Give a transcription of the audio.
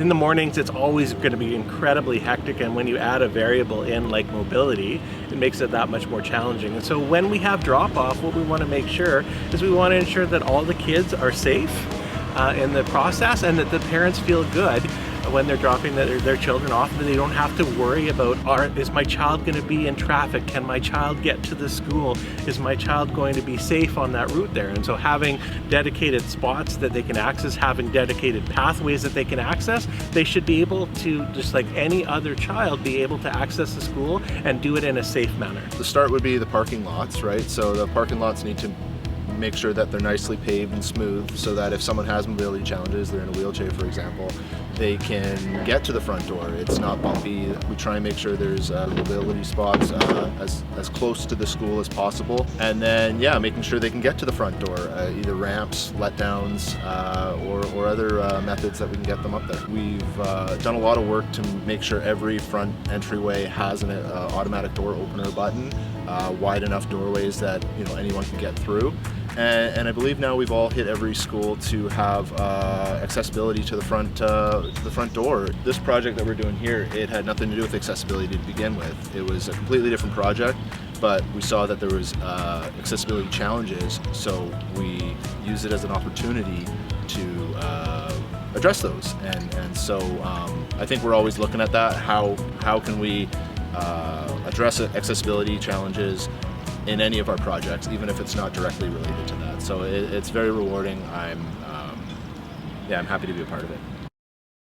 In the mornings, it's always going to be incredibly hectic, and when you add a variable in like mobility, it makes it that much more challenging. And so when we have drop-off, what we want to make sure is we want to ensure that all the kids are safe in the process, and that the parents feel good when they're dropping their children off, that they don't have to worry about, is my child going to be in traffic? Can my child get to the school? Is my child going to be safe on that route there? And so having dedicated spots that they can access, having dedicated pathways that they can access, they should be able to, just like any other child, be able to access the school and do it in a safe manner. The start would be the parking lots, right? So the parking lots need to make sure that they're nicely paved and smooth, so that if someone has mobility challenges, they're in a wheelchair, for example, they can get to the front door. It's not bumpy. We try and make sure there's mobility spots as close to the school as possible. And then, yeah, making sure they can get to the front door, either ramps, letdowns, or other methods that we can get them up there. We've done a lot of work to make sure every front entryway has an automatic door opener button, wide enough doorways that anyone can get through. And I believe now we've all hit every school to have accessibility to the front door. This project that we're doing here, it had nothing to do with accessibility to begin with. It was a completely different project, but we saw that there was accessibility challenges, so we used it as an opportunity to address those. And so I think we're always looking at that. How can we address accessibility challenges in any of our projects, even if it's not directly related to that. So it's very rewarding. I'm happy to be a part of it.